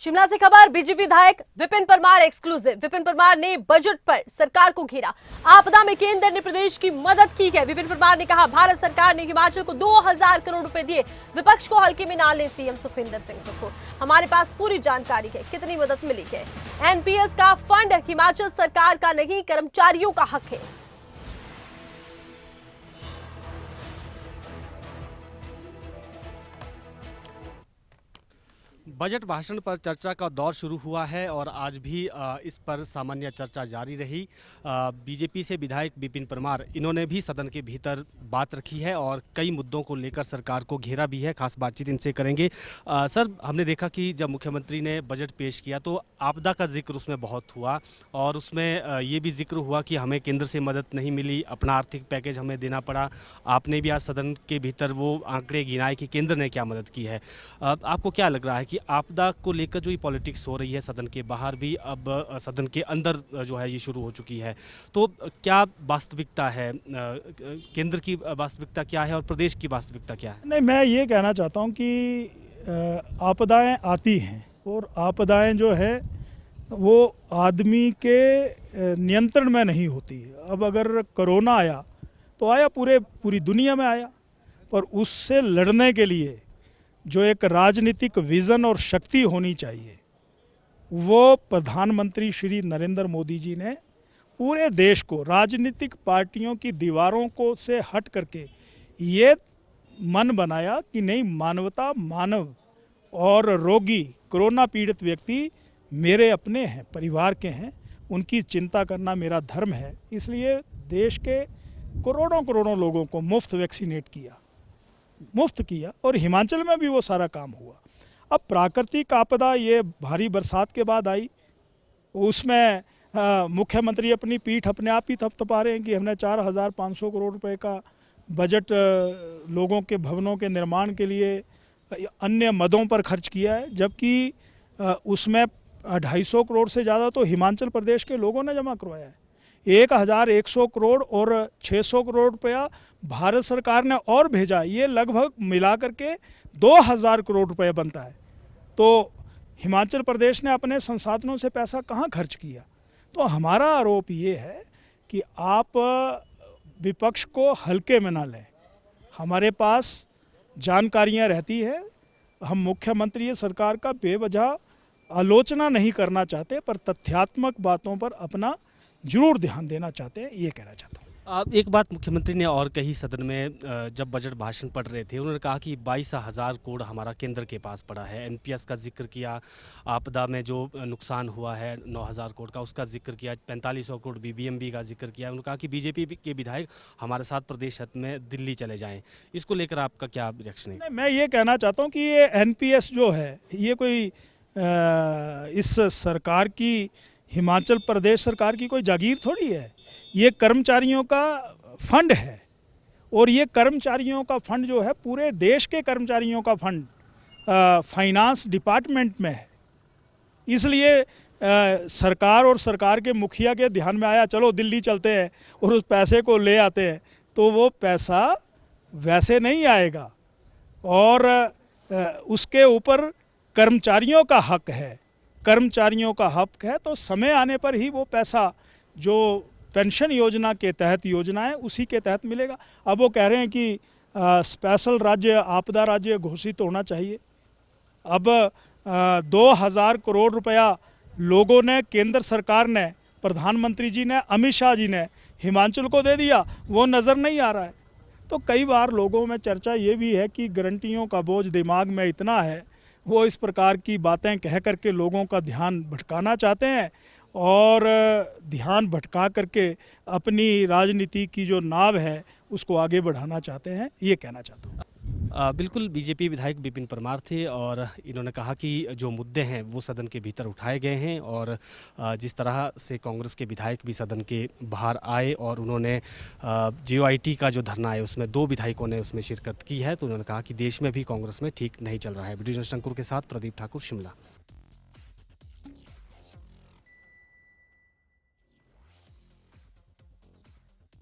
शिमला से खबर, बीजेपी विधायक विपिन परमार एक्सक्लूसिव। विपिन परमार ने बजट पर सरकार को घेरा। आपदा में केंद्र ने प्रदेश की मदद की है। विपिन परमार ने कहा, भारत सरकार ने हिमाचल को 2000 करोड़ रुपए दिए। विपक्ष को हल्के में ना ले सीएम सुखविंदर सिंह सुक्खू। हमारे पास पूरी जानकारी है, कितनी मदद मिली है। एनपीएस का फंड हिमाचल सरकार का नहीं, कर्मचारियों का हक है। बजट भाषण पर चर्चा का दौर शुरू हुआ है और आज भी इस पर सामान्य चर्चा जारी रही। बीजेपी से विधायक विपिन परमार, इन्होंने भी सदन के भीतर बात रखी है और कई मुद्दों को लेकर सरकार को घेरा भी है। खास बातचीत इनसे करेंगे। सर, हमने देखा कि जब मुख्यमंत्री ने बजट पेश किया तो आपदा का जिक्र उसमें बहुत हुआ और उसमें ये भी जिक्र हुआ कि हमें केंद्र से मदद नहीं मिली, अपना आर्थिक पैकेज हमें देना पड़ा। आपने भी आज सदन के भीतर वो आंकड़े गिनाए कि केंद्र ने क्या मदद की है। आपको क्या लग रहा है कि आपदा को लेकर जो ये पॉलिटिक्स हो रही है सदन के बाहर भी, अब सदन के अंदर जो है ये शुरू हो चुकी है, तो क्या वास्तविकता है, केंद्र की वास्तविकता क्या है और प्रदेश की वास्तविकता क्या है? नहीं, मैं ये कहना चाहता हूँ कि आपदाएं आती हैं और आपदाएं जो है वो आदमी के नियंत्रण में नहीं होती है। अब अगर कोरोना आया तो आया, पूरी दुनिया में आया, पर उससे लड़ने के लिए जो एक राजनीतिक विज़न और शक्ति होनी चाहिए, वो प्रधानमंत्री श्री नरेंद्र मोदी जी ने पूरे देश को, राजनीतिक पार्टियों की दीवारों को से हट करके ये मन बनाया कि नहीं, मानवता, मानव और रोगी, कोरोना पीड़ित व्यक्ति मेरे अपने हैं, परिवार के हैं, उनकी चिंता करना मेरा धर्म है। इसलिए देश के करोड़ों लोगों को मुफ्त वैक्सीनेट किया, मुफ्त किया, और हिमाचल में भी वो सारा काम हुआ। अब प्राकृतिक आपदा ये भारी बरसात के बाद आई, उसमें मुख्यमंत्री अपनी पीठ अपने आप ही थपथपा रहे हैं कि हमने 4500 करोड़ रुपए का बजट लोगों के भवनों के निर्माण के लिए अन्य मदों पर खर्च किया है, जबकि उसमें 250 करोड़ से ज़्यादा तो हिमाचल प्रदेश के लोगों ने जमा करवाया है। 1100 करोड़ और 600 करोड़ रुपया भारत सरकार ने और भेजा। ये लगभग मिला करके 2000 करोड़ रुपया बनता है। तो हिमाचल प्रदेश ने अपने संसाधनों से पैसा कहाँ खर्च किया? तो हमारा आरोप ये है कि आप विपक्ष को हल्के में ना लें। हमारे पास जानकारियाँ रहती है, हम मुख्यमंत्री सरकार का बेवजह आलोचना नहीं करना चाहते, पर तथ्यात्मक बातों पर अपना जरूर ध्यान देना चाहते हैं, ये कहना चाहता हूँ। एक बात मुख्यमंत्री ने और कही सदन में, जब बजट भाषण पढ़ रहे थे, उन्होंने कहा कि 22,000 करोड़ हमारा केंद्र के पास पड़ा है। एनपीएस का जिक्र किया, आपदा में जो नुकसान हुआ है 9,000 करोड़ का, उसका जिक्र किया, 4500 करोड़ बीबीएमबी का जिक्र किया। उन्होंने कहा कि बीजेपी के विधायक हमारे साथ प्रदेश हित में दिल्ली चले जाएं। इसको लेकर आपका क्या रिएक्शन है? मैं ये कहना चाहता हूँ कि ये एनपीएस जो है, ये कोई इस सरकार की, हिमाचल प्रदेश सरकार की कोई जागीर थोड़ी है। ये कर्मचारियों का फंड है और ये कर्मचारियों का फंड जो है पूरे देश के कर्मचारियों का फंड फाइनेंस डिपार्टमेंट में है। इसलिए सरकार और सरकार के मुखिया के ध्यान में आया, चलो दिल्ली चलते हैं और उस पैसे को ले आते हैं, तो वो पैसा वैसे नहीं आएगा और उसके ऊपर कर्मचारियों का हक है। कर्मचारियों का हक है तो समय आने पर ही वो पैसा जो पेंशन योजना के तहत योजना है उसी के तहत मिलेगा। अब वो कह रहे हैं कि स्पेशल राज्य, आपदा राज्य घोषित होना चाहिए। अब 2000 करोड़ रुपया लोगों ने, केंद्र सरकार ने, प्रधानमंत्री जी ने, अमित शाह जी ने हिमाचल को दे दिया, वो नज़र नहीं आ रहा है। तो कई बार लोगों में चर्चा ये भी है कि गारंटियों का बोझ दिमाग में इतना है, वो इस प्रकार की बातें कह करके लोगों का ध्यान भटकाना चाहते हैं और ध्यान भटका करके अपनी राजनीति की जो नाव है उसको आगे बढ़ाना चाहते हैं, ये कहना चाहता हूँ। बिल्कुल, बीजेपी विधायक विपिन परमार थे और इन्होंने कहा कि जो मुद्दे हैं वो सदन के भीतर उठाए गए हैं और जिस तरह से कांग्रेस के विधायक भी सदन के बाहर आए और उन्होंने जीओआईटी का जो धरना है उसमें 2 विधायकों ने उसमें शिरकत की है, तो उन्होंने कहा कि देश में भी कांग्रेस में ठीक नहीं चल रहा है। वीडियो जर्नलिस्ट अंकुर के साथ प्रदीप ठाकुर, शिमला।